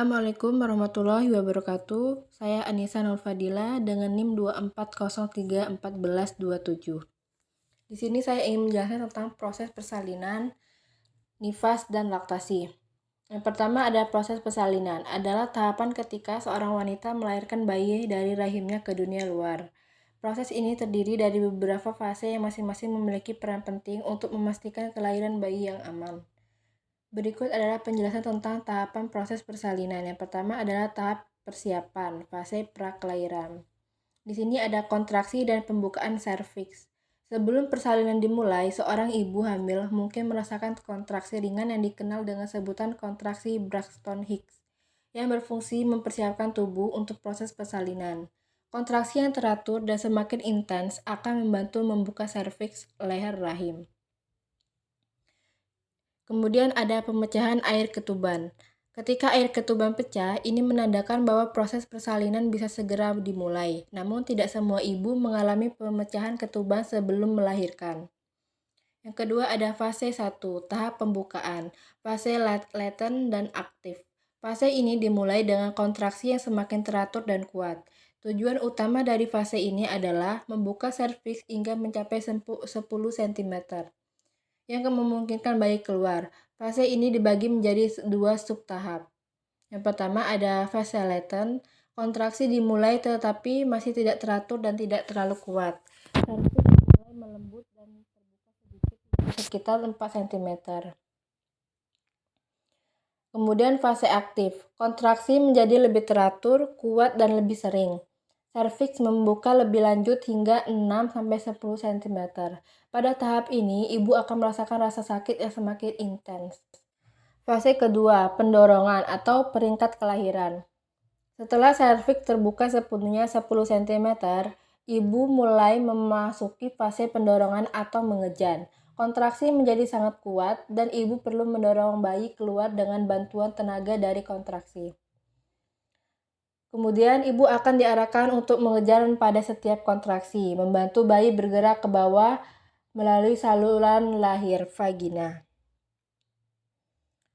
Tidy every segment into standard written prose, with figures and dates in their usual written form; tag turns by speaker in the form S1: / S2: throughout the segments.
S1: Assalamualaikum warahmatullahi wabarakatuh. Saya Anissa Nurfadila dengan NIM 24031427. Di sini saya ingin menjelaskan tentang proses persalinan, nifas, dan laktasi. Yang pertama ada proses persalinan, adalah tahapan ketika seorang wanita melahirkan bayi dari rahimnya ke dunia luar. Proses ini terdiri dari beberapa fase yang masing-masing memiliki peran penting untuk memastikan kelahiran bayi yang aman. Berikut adalah penjelasan tentang tahapan proses persalinan. Yang pertama adalah tahap persiapan, fase prakelahiran. Di sini ada kontraksi dan pembukaan serviks. Sebelum persalinan dimulai, seorang ibu hamil mungkin merasakan kontraksi ringan yang dikenal dengan sebutan kontraksi Braxton Hicks, yang berfungsi mempersiapkan tubuh untuk proses persalinan. Kontraksi yang teratur dan semakin intens akan membantu membuka serviks leher rahim. Kemudian ada pemecahan air ketuban. Ketika air ketuban pecah, ini menandakan bahwa proses persalinan bisa segera dimulai. Namun tidak semua ibu mengalami pemecahan ketuban sebelum melahirkan. Yang kedua ada fase 1, tahap pembukaan, fase latent dan aktif. Fase ini dimulai dengan kontraksi yang semakin teratur dan kuat. Tujuan utama dari fase ini adalah membuka serviks hingga mencapai 10 cm. Yang memungkinkan bayi keluar. Fase ini dibagi menjadi dua subtahap. Yang pertama ada fase latent, kontraksi dimulai tetapi masih tidak teratur dan tidak terlalu kuat. Serviks mulai melembut dan terbuka sedikit sekitar 4 cm. Kemudian fase aktif, kontraksi menjadi lebih teratur, kuat, dan lebih sering. Serviks membuka lebih lanjut hingga 6-10 cm. Pada tahap ini, ibu akan merasakan rasa sakit yang semakin intens. Fase kedua, pendorongan atau peringkat kelahiran. Setelah serviks terbuka sepenuhnya 10 cm, ibu mulai memasuki fase pendorongan atau mengejan. Kontraksi menjadi sangat kuat dan ibu perlu mendorong bayi keluar dengan bantuan tenaga dari kontraksi. Kemudian ibu akan diarahkan untuk mengejar pada setiap kontraksi, membantu bayi bergerak ke bawah melalui saluran lahir vagina.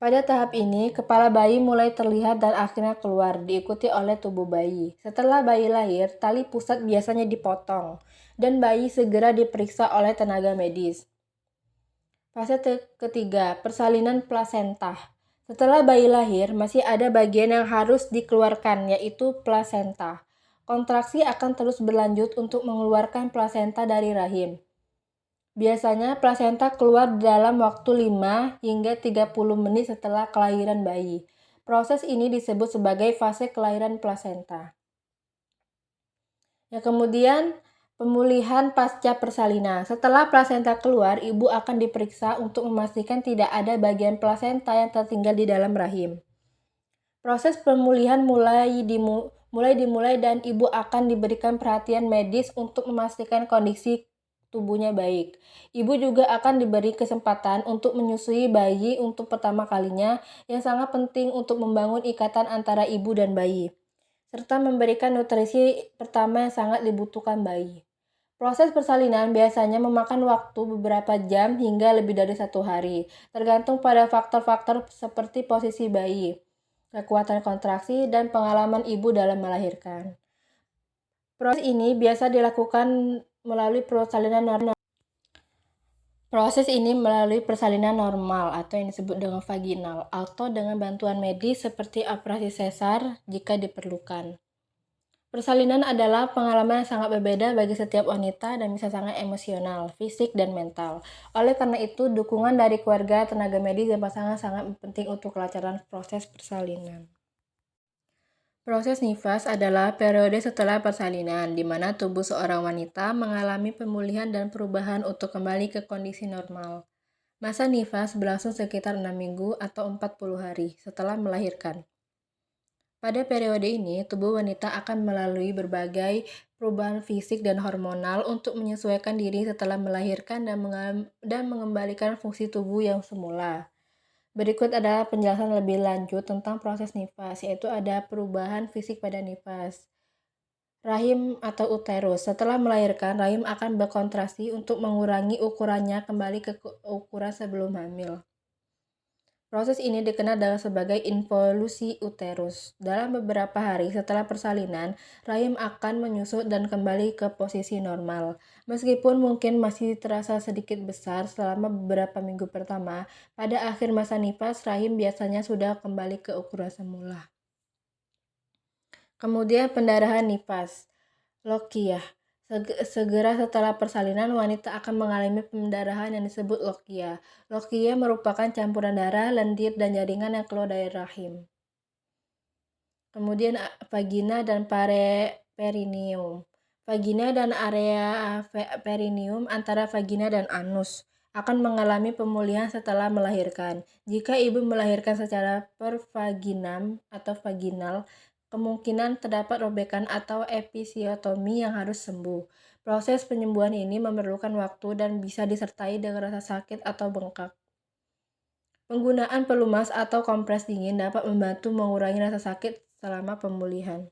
S1: Pada tahap ini, kepala bayi mulai terlihat dan akhirnya keluar, diikuti oleh tubuh bayi. Setelah bayi lahir, tali pusat biasanya dipotong, dan bayi segera diperiksa oleh tenaga medis. Fase ketiga, persalinan plasenta. Setelah bayi lahir, masih ada bagian yang harus dikeluarkan, yaitu plasenta. Kontraksi akan terus berlanjut untuk mengeluarkan plasenta dari rahim. Biasanya plasenta keluar dalam waktu 5 hingga 30 menit setelah kelahiran bayi. Proses ini disebut sebagai fase kelahiran plasenta. Kemudian pemulihan pasca persalinan. Setelah plasenta keluar, ibu akan diperiksa untuk memastikan tidak ada bagian plasenta yang tertinggal di dalam rahim. Proses pemulihan mulai dimulai dan ibu akan diberikan perhatian medis untuk memastikan kondisi tubuhnya baik. Ibu juga akan diberi kesempatan untuk menyusui bayi untuk pertama kalinya, yang sangat penting untuk membangun ikatan antara ibu dan bayi, serta memberikan nutrisi pertama yang sangat dibutuhkan bayi. Proses persalinan biasanya memakan waktu beberapa jam hingga lebih dari 1 hari, tergantung pada faktor-faktor seperti posisi bayi, kekuatan kontraksi, dan pengalaman ibu dalam melahirkan. Proses ini biasa dilakukan melalui persalinan normal atau yang disebut dengan vaginal, atau dengan bantuan medis seperti operasi sesar jika diperlukan. Persalinan adalah pengalaman yang sangat berbeda bagi setiap wanita dan bisa sangat emosional, fisik, dan mental. Oleh karena itu, dukungan dari keluarga, tenaga medis, dan pasangan sangat penting untuk kelancaran proses persalinan. Proses nifas adalah periode setelah persalinan, di mana tubuh seorang wanita mengalami pemulihan dan perubahan untuk kembali ke kondisi normal. Masa nifas berlangsung sekitar 6 minggu atau 40 hari setelah melahirkan. Pada periode ini, tubuh wanita akan melalui berbagai perubahan fisik dan hormonal untuk menyesuaikan diri setelah melahirkan dan mengembalikan fungsi tubuh yang semula. Berikut adalah penjelasan lebih lanjut tentang proses nifas, yaitu ada perubahan fisik pada nifas. Rahim atau uterus. Setelah melahirkan, rahim akan berkontraksi untuk mengurangi ukurannya kembali ke ukuran sebelum hamil. Proses ini dikenal sebagai involusi uterus. Dalam beberapa hari setelah persalinan, rahim akan menyusut dan kembali ke posisi normal. Meskipun mungkin masih terasa sedikit besar selama beberapa minggu pertama, pada akhir masa nifas, rahim biasanya sudah kembali ke ukuran semula. Kemudian pendarahan nifas, lokiah. Segera setelah persalinan, wanita akan mengalami pendarahan yang disebut lokia. Lokia merupakan campuran darah, lendir, dan jaringan yang keluar dari rahim. Kemudian vagina dan perineum. Vagina dan area perineum antara vagina dan anus akan mengalami pemulihan setelah melahirkan. Jika ibu melahirkan secara pervaginam atau vaginal, kemungkinan terdapat robekan atau episiotomi yang harus sembuh. Proses penyembuhan ini memerlukan waktu dan bisa disertai dengan rasa sakit atau bengkak. Penggunaan pelumas atau kompres dingin dapat membantu mengurangi rasa sakit selama pemulihan.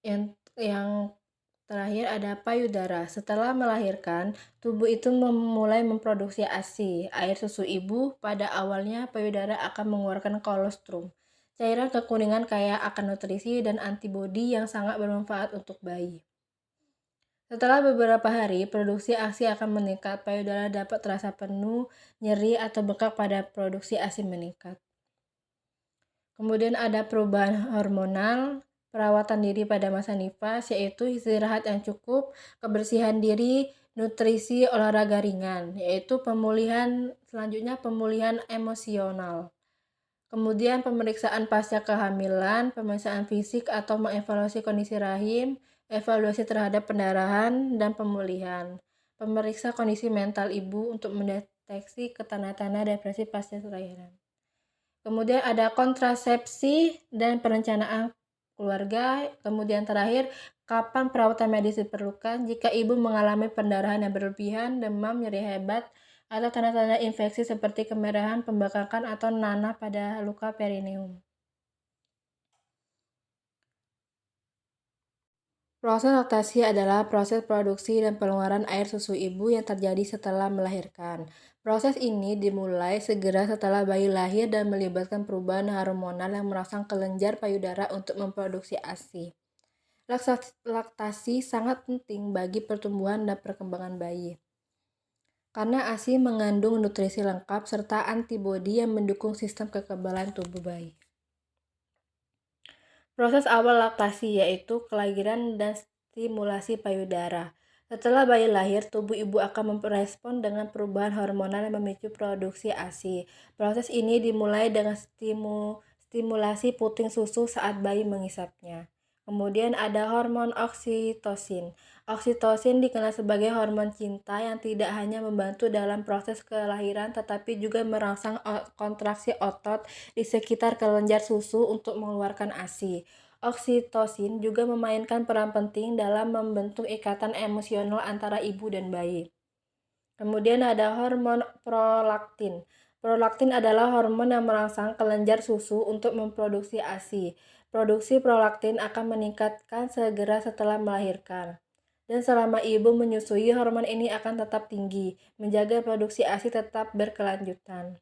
S1: Yang terakhir ada payudara. Setelah melahirkan, tubuh itu mulai memproduksi ASI, air susu ibu. Pada awalnya, payudara akan mengeluarkan kolostrum, cairan kekuningan kaya akan nutrisi dan antibodi yang sangat bermanfaat untuk bayi. Setelah beberapa hari, produksi ASI akan meningkat. Payudara dapat terasa penuh, nyeri, atau bengkak pada produksi ASI meningkat. Kemudian ada perubahan hormonal, perawatan diri pada masa nifas, yaitu istirahat yang cukup, kebersihan diri, nutrisi, olahraga ringan, yaitu selanjutnya pemulihan emosional. Kemudian pemeriksaan pasca kehamilan, pemeriksaan fisik atau mengevaluasi kondisi rahim, evaluasi terhadap pendarahan dan pemulihan. Pemeriksa kondisi mental ibu untuk mendeteksi tanda-tanda depresi pasca kelahiran. Kemudian ada kontrasepsi dan perencanaan keluarga. Kemudian terakhir, kapan perawatan medis diperlukan jika ibu mengalami pendarahan yang berlebihan, demam, nyeri hebat, atau tanda-tanda infeksi seperti kemerahan, pembengkakan, atau nanah pada luka perineum. Proses laktasi adalah proses produksi dan pengeluaran air susu ibu yang terjadi setelah melahirkan. Proses ini dimulai segera setelah bayi lahir dan melibatkan perubahan hormonal yang merangsang kelenjar payudara untuk memproduksi ASI. Laktasi sangat penting bagi pertumbuhan dan perkembangan bayi, karena ASI mengandung nutrisi lengkap serta antibodi yang mendukung sistem kekebalan tubuh bayi. Proses awal laktasi yaitu kelahiran dan stimulasi payudara. Setelah bayi lahir, tubuh ibu akan merespon dengan perubahan hormonal yang memicu produksi ASI. Proses ini dimulai dengan stimulasi puting susu saat bayi mengisapnya. Kemudian ada hormon oksitosin. Oksitosin dikenal sebagai hormon cinta yang tidak hanya membantu dalam proses kelahiran tetapi juga merangsang kontraksi otot di sekitar kelenjar susu untuk mengeluarkan ASI. Oksitosin juga memainkan peran penting dalam membentuk ikatan emosional antara ibu dan bayi. Kemudian ada hormon prolaktin. Prolaktin adalah hormon yang merangsang kelenjar susu untuk memproduksi ASI. Produksi prolaktin akan meningkatkan segera setelah melahirkan. Dan selama ibu menyusui, hormon ini akan tetap tinggi, menjaga produksi ASI tetap berkelanjutan.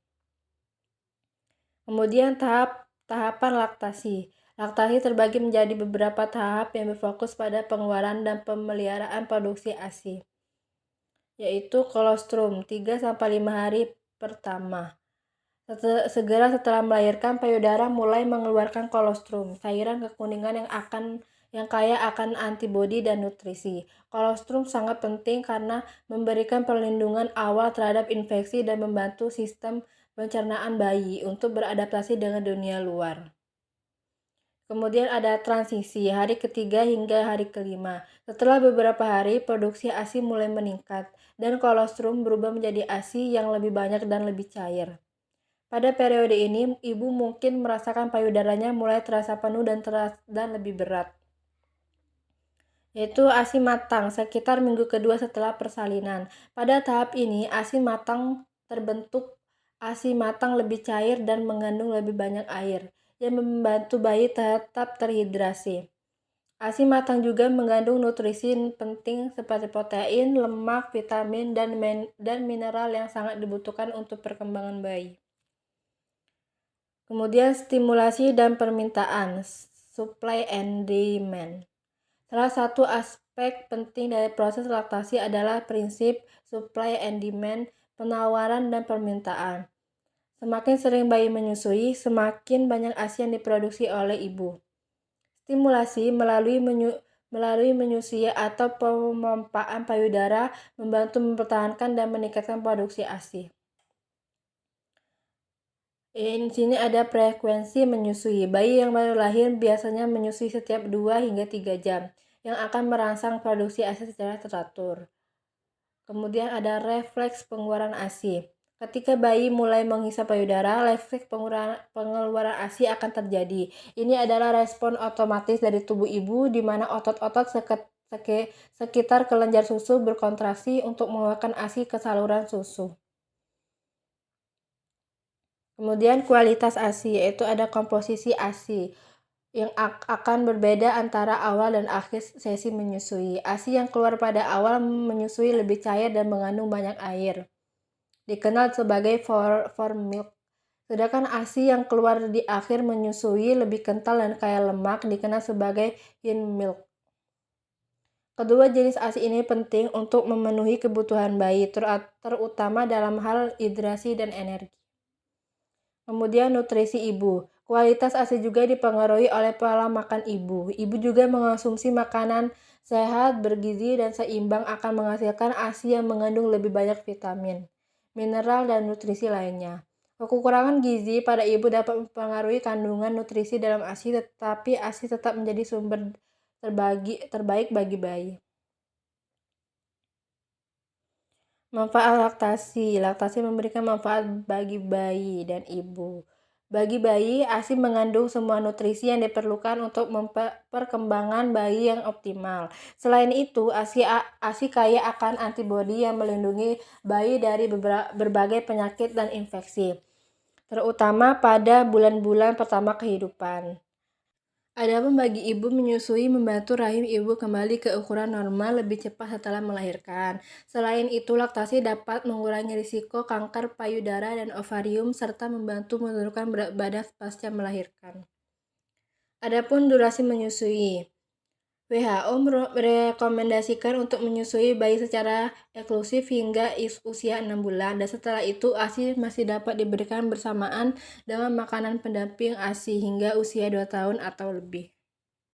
S1: Kemudian tahapan laktasi. Laktasi terbagi menjadi beberapa tahap yang berfokus pada pengeluaran dan pemeliharaan produksi ASI, yaitu kolostrum 3-5 hari pertama. Segera setelah melahirkan, payudara mulai mengeluarkan kolostrum, cairan kekuningan yang kaya akan antibodi dan nutrisi. Kolostrum sangat penting karena memberikan perlindungan awal terhadap infeksi dan membantu sistem pencernaan bayi untuk beradaptasi dengan dunia luar. Kemudian ada transisi, hari ketiga hingga hari kelima. Setelah beberapa hari, produksi ASI mulai meningkat, dan kolostrum berubah menjadi ASI yang lebih banyak dan lebih cair. Pada periode ini, ibu mungkin merasakan payudaranya mulai terasa penuh dan lebih berat, yaitu ASI matang sekitar minggu kedua setelah persalinan. Pada tahap ini, ASI matang terbentuk. ASI matang lebih cair dan mengandung lebih banyak air, yang membantu bayi tetap terhidrasi. ASI matang juga mengandung nutrisi penting seperti protein, lemak, vitamin, dan mineral yang sangat dibutuhkan untuk perkembangan bayi. Kemudian stimulasi dan permintaan, supply and demand. Salah satu aspek penting dari proses laktasi adalah prinsip supply and demand, penawaran dan permintaan. Semakin sering bayi menyusui, semakin banyak ASI yang diproduksi oleh ibu. Stimulasi melalui menyusui atau pemompaan payudara membantu mempertahankan dan meningkatkan produksi ASI. Di sini ada frekuensi menyusui. Bayi yang baru lahir biasanya menyusui setiap 2 hingga 3 jam, yang akan merangsang produksi ASI secara teratur. Kemudian ada refleks pengeluaran ASI. Ketika bayi mulai menghisap payudara, refleks pengeluaran ASI akan terjadi. Ini adalah respon otomatis dari tubuh ibu di mana otot-otot sekitar kelenjar susu berkontraksi untuk mengeluarkan ASI ke saluran susu. Kemudian kualitas ASI, yaitu ada komposisi ASI yang akan berbeda antara awal dan akhir sesi menyusui. ASI yang keluar pada awal menyusui lebih cair dan mengandung banyak air, dikenal sebagai warm milk. Sedangkan ASI yang keluar di akhir menyusui lebih kental dan kaya lemak, dikenal sebagai thin milk. Kedua jenis ASI ini penting untuk memenuhi kebutuhan bayi, terutama dalam hal hidrasi dan energi. Kemudian nutrisi ibu. Kualitas ASI juga dipengaruhi oleh pola makan ibu. Ibu juga mengonsumsi makanan sehat, bergizi, dan seimbang akan menghasilkan ASI yang mengandung lebih banyak vitamin, mineral, dan nutrisi lainnya. Kekurangan gizi pada ibu dapat mempengaruhi kandungan nutrisi dalam ASI, tetapi ASI tetap menjadi sumber terbaik bagi bayi. Manfaat laktasi. Laktasi memberikan manfaat bagi bayi dan ibu. Bagi bayi, ASI mengandung semua nutrisi yang diperlukan untuk perkembangan bayi yang optimal. Selain itu, ASI kaya akan antibodi yang melindungi bayi dari berbagai penyakit dan infeksi, terutama pada bulan-bulan pertama kehidupan. Adapun bagi ibu, menyusui membantu rahim ibu kembali ke ukuran normal lebih cepat setelah melahirkan. Selain itu, laktasi dapat mengurangi risiko kanker payudara dan ovarium serta membantu menurunkan berat badan pasca melahirkan. Adapun durasi menyusui, WHO merekomendasikan untuk menyusui bayi secara eksklusif hingga usia 6 bulan, dan setelah itu ASI masih dapat diberikan bersamaan dengan makanan pendamping ASI hingga usia 2 tahun atau lebih.